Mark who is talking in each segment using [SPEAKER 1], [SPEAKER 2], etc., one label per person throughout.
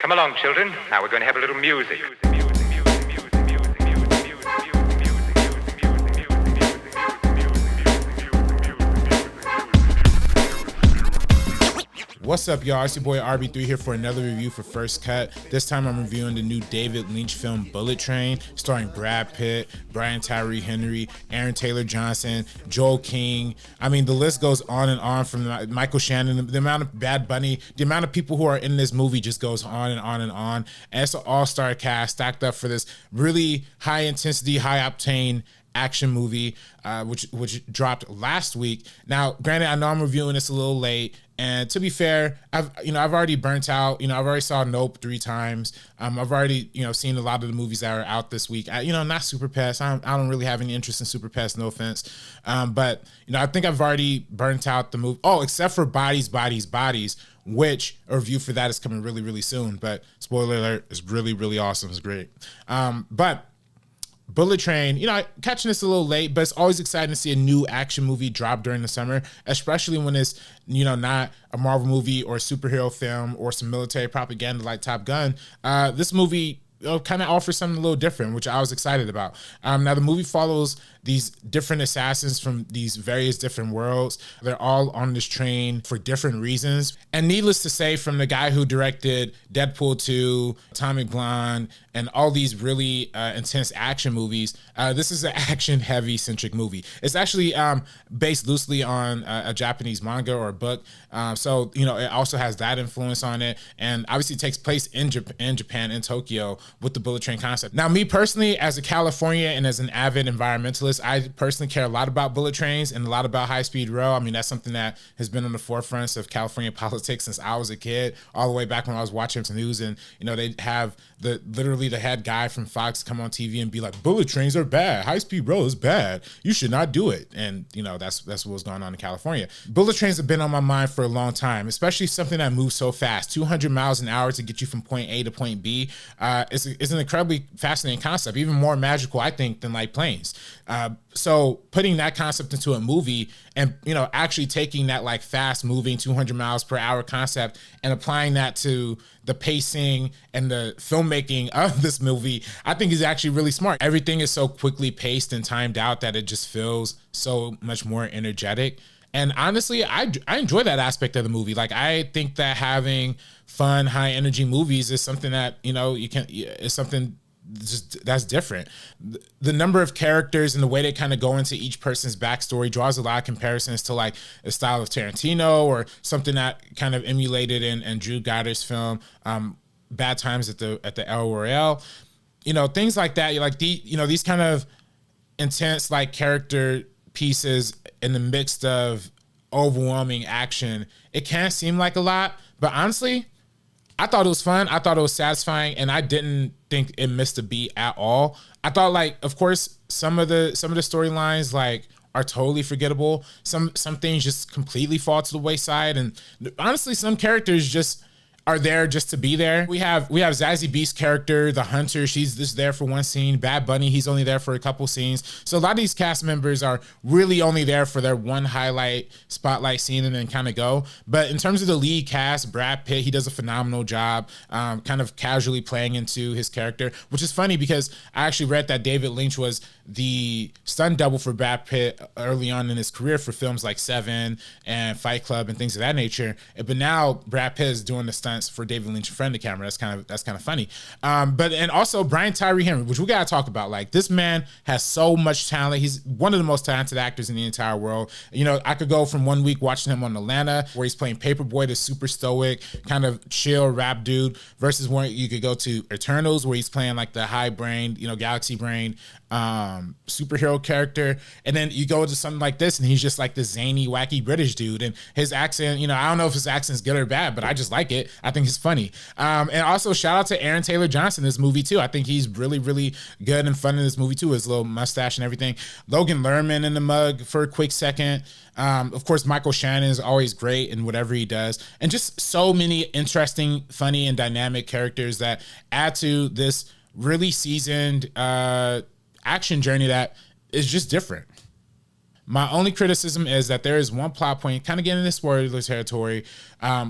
[SPEAKER 1] Come along, children. Now we're going to have a little music.
[SPEAKER 2] What's up, y'all? It's your boy RB3 here for another review for First Cut. This time I'm reviewing the new David Lynch film Bullet Train, starring Brad Pitt, Brian Tyree Henry, Aaron Taylor Johnson, Joel King. I mean, the list goes on and on, from Michael Shannon. The amount of Bad Bunny, the amount of people who are in this movie just goes on and on and on. And it's an all-star cast stacked up for this really high intensity, high octane action movie, which dropped last week. Now, granted, I know I'm reviewing this a little late, and to be fair, I've already burnt out. I've already saw Nope 3 times. I've already seen a lot of the movies that are out this week. Not Super Pets. I don't really have any interest in Super Pets. No offense, but I think I've already burnt out the movie. Oh, except for Bodies, which a review for that is coming really, really soon. But spoiler alert, it's really, really awesome. It's great. But Bullet Train, catching this a little late, but it's always exciting to see a new action movie drop during the summer, especially when it's, not a Marvel movie or a superhero film or some military propaganda like Top Gun. This movie kind of offers something a little different, which I was excited about. Now, the movie follows these different assassins from these various different worlds. They're all on this train for different reasons. And needless to say, from the guy who directed Deadpool 2, Atomic Blonde, and all these really intense action movies, this is an action-heavy centric movie. It's actually based loosely on a Japanese manga or a book. So, it also has that influence on it. And obviously it takes place in Japan, in Tokyo, with the bullet train concept. Now, me personally, as a Californian and as an avid environmentalist, I personally care a lot about bullet trains and a lot about high-speed rail. I mean, that's something that has been on the forefronts of California politics since I was a kid, all the way back when I was watching the news, and they have literally the head guy from Fox come on TV and be like, bullet trains are bad, high-speed rail is bad, you should not do it. And that's what was going on in California. Bullet trains have been on my mind for a long time, especially something that moves so fast, 200 miles an hour to get you from point A to point B. It's an incredibly fascinating concept, even more magical, I think, than like planes. So putting that concept into a movie and, actually taking that like fast moving 200 miles per hour concept and applying that to the pacing and the filmmaking of this movie, I think is actually really smart. Everything is so quickly paced and timed out that it just feels so much more energetic. And honestly, I enjoy that aspect of the movie. Like, I think that having fun, high energy movies is something that, is something just that's different. The number of characters and the way they kind of go into each person's backstory draws a lot of comparisons to like a style of Tarantino or something that kind of emulated in Drew Goddard's film, Bad Times at the El Royale. Things like that. Like these kind of intense like character pieces in the midst of overwhelming action. It can seem like a lot, but honestly, I thought it was fun. I thought it was satisfying, and I didn't think it missed a beat at all. I thought, like, of course, some of the storylines like are totally forgettable. Some things just completely fall to the wayside, and honestly, some characters just are there just to be there. We have Zazie Beetz character, the hunter. She's just there for one scene. Bad Bunny, he's only there for a couple scenes. So a lot of these cast members are really only there for their one highlight spotlight scene and then kind of go. But in terms of the lead cast, Brad Pitt, he does a phenomenal job, kind of casually playing into his character, which is funny because I actually read that David Lynch was the stunt double for Brad Pitt early on in his career for films like Seven and Fight Club and things of that nature. But now Brad Pitt is doing the stunts for David Lynch in front of the camera. That's kind of funny. And also Brian Tyree Henry, which we gotta talk about. Like, this man has so much talent. He's one of the most talented actors in the entire world. I could go from one week watching him on Atlanta, where he's playing Paperboy, the super stoic, kind of chill rap dude, versus one you could go to Eternals, where he's playing like the high brain, galaxy brain superhero character, and then you go to something like this and he's just like this zany, wacky British dude, and his accent, I don't know if his accent's good or bad, but I just like it. I think it's funny. And also shout out to Aaron Taylor Johnson in this movie too. I think he's really, really good and fun in this movie too, his little mustache and everything. Logan Lerman in the mug for a quick second. Of course, Michael Shannon is always great in whatever he does, and just so many interesting, funny, and dynamic characters that add to this really seasoned action journey that is just different. My only criticism is that there is one plot point, kind of getting into spoiler territory,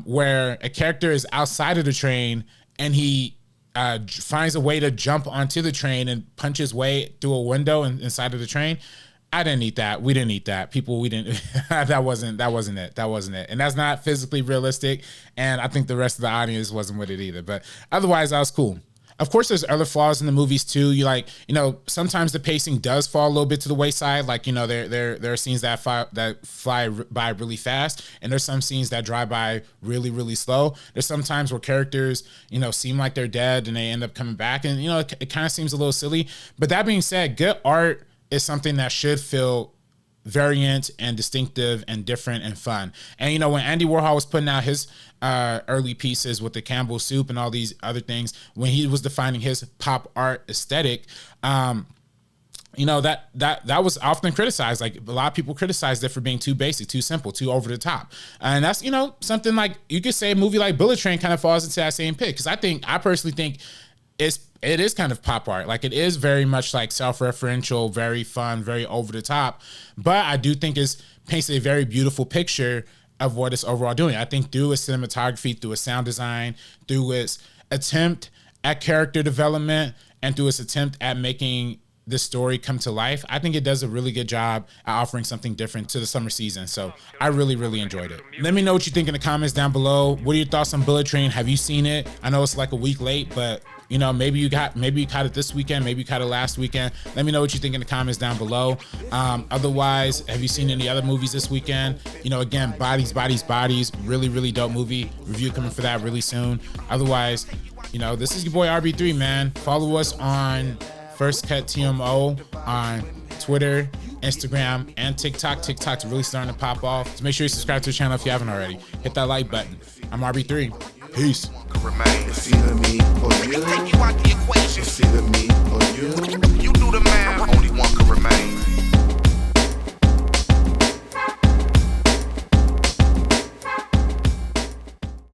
[SPEAKER 2] where a character is outside of the train and he finds a way to jump onto the train and punch his way through a window inside of the train. I didn't eat that. We didn't eat that. People, we didn't. that wasn't it. And that's not physically realistic. And I think the rest of the audience wasn't with it either. But otherwise, that was cool. Of course, there's other flaws in the movies too. Sometimes the pacing does fall a little bit to the wayside. Like, there are scenes that fly by really fast, and there's some scenes that drive by really, really slow. There's some times where characters, seem like they're dead and they end up coming back, and it kind of seems a little silly. But that being said, good art is something that should feel variant and distinctive and different and fun. And when Andy Warhol was putting out his early pieces with the Campbell soup and all these other things, when he was defining his pop art aesthetic, that was often criticized. Like, a lot of people criticized it for being too basic, too simple, too over the top. And that's, something like, you could say a movie like Bullet Train kind of falls into that same pit. Because I personally think it is kind of pop art. Like, it is very much like self-referential, very fun, very over the top. But I do think it paints a very beautiful picture of what it's overall doing. I think through its cinematography, through its sound design, through its attempt at character development, and through its attempt at making this story come to life, I think it does a really good job at offering something different to the summer season. So I really, really enjoyed it. Let me know what you think in the comments down below. What are your thoughts on Bullet Train? Have you seen it? I know it's like a week late, but maybe you caught it this weekend, maybe you caught it last weekend. Let me know what you think in the comments down below. Otherwise, have you seen any other movies this weekend? Again, Bodies, really, really dope movie. Review coming for that really soon. Otherwise, this is your boy RB3, man. Follow us on First Cut TMO on Twitter, Instagram, and TikTok. TikTok's really starting to pop off. So make sure you subscribe to the channel if you haven't already. Hit that like button. I'm RB3. Peace.